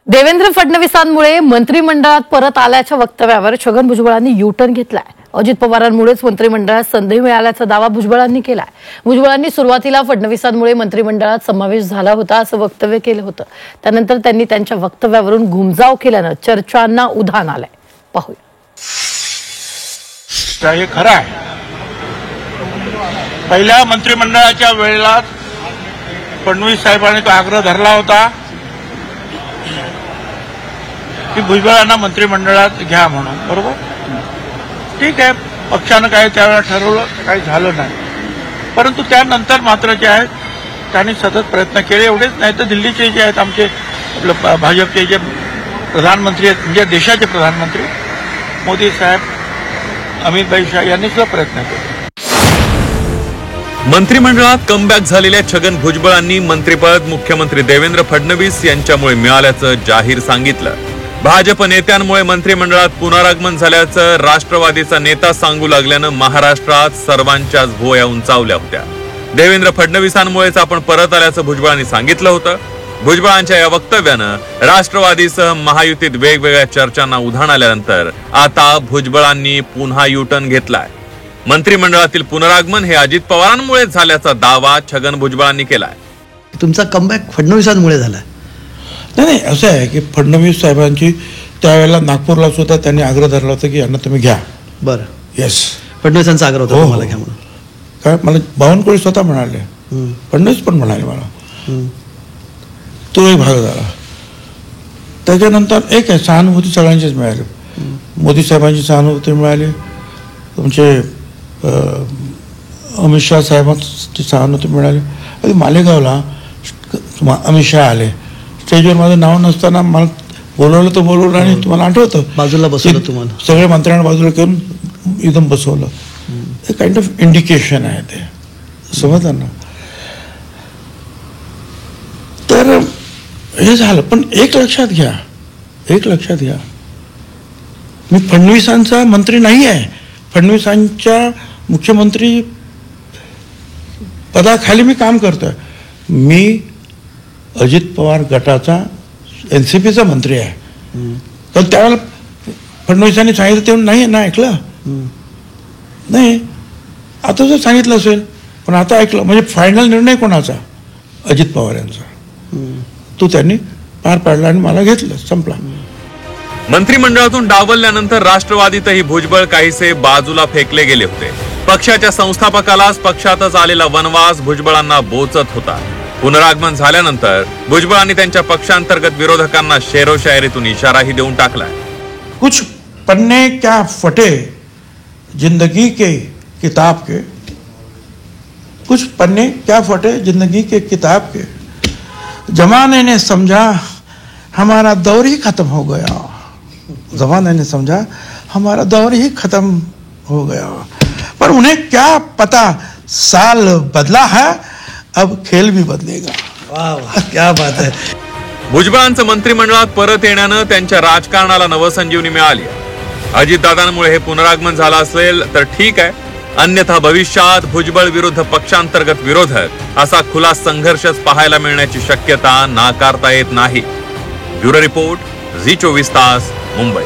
देवेंद्र फडणवीसांमुळे मंत्रिमंडळात परत आल्याच्या वक्तव्यावर छगन भुजबळांनी यू-टर्न घेतलाय। अजित पवारांमुळेच मंत्रिमंडळात संधी मिळाल्याचा दावा भुजबळांनी केलाय। भुजबळांनी सुरुवातीला फडणवीसांमुळे मंत्रिमंडळात समावेश झाला होता असं वक्तव्य केलं होतं। त्यानंतर त्यांनी त्यांच्या वक्तव्यावरून घुमजाव केल्यानं चर्चांना उधाण आलंय। पाहूया। हे खरं आहे, पहिल्या मंत्रिमंडळाच्या वेळेला फडणवीस साहेबांनी तो आग्रह धरला होता की भुजबळांना मंत्रिमंडळात घ्या म्हणून, बरोबर? ठीक आहे, पक्षानं काय त्यावेळेला ठरवलं, काही झालं नाही। परंतु त्यानंतर मात्र जे आहे त्यांनी सतत प्रयत्न केले। एवढेच नाही तर दिल्लीचे जे आहेत आमचे भाजपचे जे प्रधानमंत्री आहेत, म्हणजे देशाचे प्रधानमंत्री मोदी साहेब, अमित भाई शाह यांनी सुद्धा प्रयत्न केले। मंत्रिमंडळात कमबॅक झालेल्या छगन भुजबळांनी मंत्रिपद मुख्यमंत्री देवेंद्र फडणवीस यांच्यामुळे मिळाल्याचं जाहीर सांगितलं। भाजप नेत्यांमुळे मंत्रिमंडळात पुनरागमन झाल्याचं राष्ट्रवादीचा नेता सांगू लागल्यानं महाराष्ट्रात सर्वांच्याच भुवया उंचावल्या होत्या। देवेंद्र फडणवीसांमुळेच आपण परत आल्याचं भुजबळांनी सांगितलं होतं। भुजबळांच्या या वक्तव्यानं राष्ट्रवादीसह महायुतीत वेगवेगळ्या चर्चांना उधाण आल्यानंतर आता भुजबळांनी पुन्हा यू-टर्न घेतलाय। मंत्रिमंडळातील पुनरागमन हे अजित पवारांमुळे झाल्याचा दावा छगन भुजबळांनी केलाय। तुमचा कमबॅक फडणवीसांमुळे झाला? नाही, असं आहे की फडणवीस साहेबांची त्यावेळेला नागपूरला सुद्धा त्यांनी आग्रह धरला होता की यांना तुम्ही घ्या। बरं, येस, फडणवीसांचा आग्रह होता तुम्हाला घ्या म्हणून? काय मला बावनकुळे स्वतः म्हणाले, फडणवीस पण म्हणाले मला। तो एक भाग झाला। त्याच्यानंतर एक आहे, सहानुभूती सगळ्यांचीच मिळाली। मोदी साहेबांची सहानुभूती मिळाली, तुमचे अमित शाह साहेबांची सहानुभूती मिळाली। मालेगावला अमित शाह आले, स्टेजवर माझं नाव नसताना मला बोलवलं तर बोलवलं, आणि तुम्हाला आठवतं बाजूला बसवलं, तुम्हाला सगळे सगळ्या मंत्र्यांना बाजूला करून एकदम बसवलं। हे काइंड ऑफ इंडिकेशन आहे, ते समजलं ना? तर हे झालं। पण एक लक्षात घ्या, मी फडणवीसांचा मंत्री नाही आहे। फडणवीसांच्या मुख्यमंत्री पदाखाली मी काम करतोय। मी अजित पवार गटाचा एनसीपीचा मंत्री आहे। तर त्यावेळेला फडणवीसांनी सांगितलं तेव्हा नाही ना ऐकलं, नाही। आता जर सांगितलं असेल, पण आता ऐकलं म्हणजे फायनल निर्णय कोणाचा? अजित पवार यांचा। तो त्यांनी पार पाडला आणि मला घेतलं, संपला। मंत्रिमंडळातून डावलल्यानंतर राष्ट्रवादीतही भुजबळ काहीसे बाजूला फेकले गेले होते। पक्षाच्या संस्थापकालाच पक्षातच आलेला वनवास भुजबळांना बोचत होता। पुनरागमन झाल्यानंतर भुजबळांनी त्यांच्या पक्षांतर्गत विरोधकांना शेरोशायरीतून इशाराही देऊन टाकलाय। कुछ पन्ने क्या फटे जिंदगी के किताब के, कुछ पन्ने क्या फटे जिंदगी के किताब के, जमाने ने समझा हमारा दौर ही खत्म हो गया, जमाने ने समझा हमारा दौर ही खत्म हो गया। पर उन्हें क्या पता, साल बदला है, अब खेल भी बदलेगा। वाह वाह, क्या बात है। भुजबळांचं मंत्रिमंडळात परत येण्यानं त्यांच्या राजकारणाला नवसंजीवनी मिळाली। अजितदादांमुळे हे पुनरागमन झालं असेल तर ठीक आहे, अन्यथा भविष्यात भुजबळ विरुद्ध पक्षांतर्गत विरोधक असा खुला संघर्षच पाहायला मिळण्याची शक्यता नाकारता येत नाही। ब्युरो रिपोर्ट, झी 24 तास, मुंबई।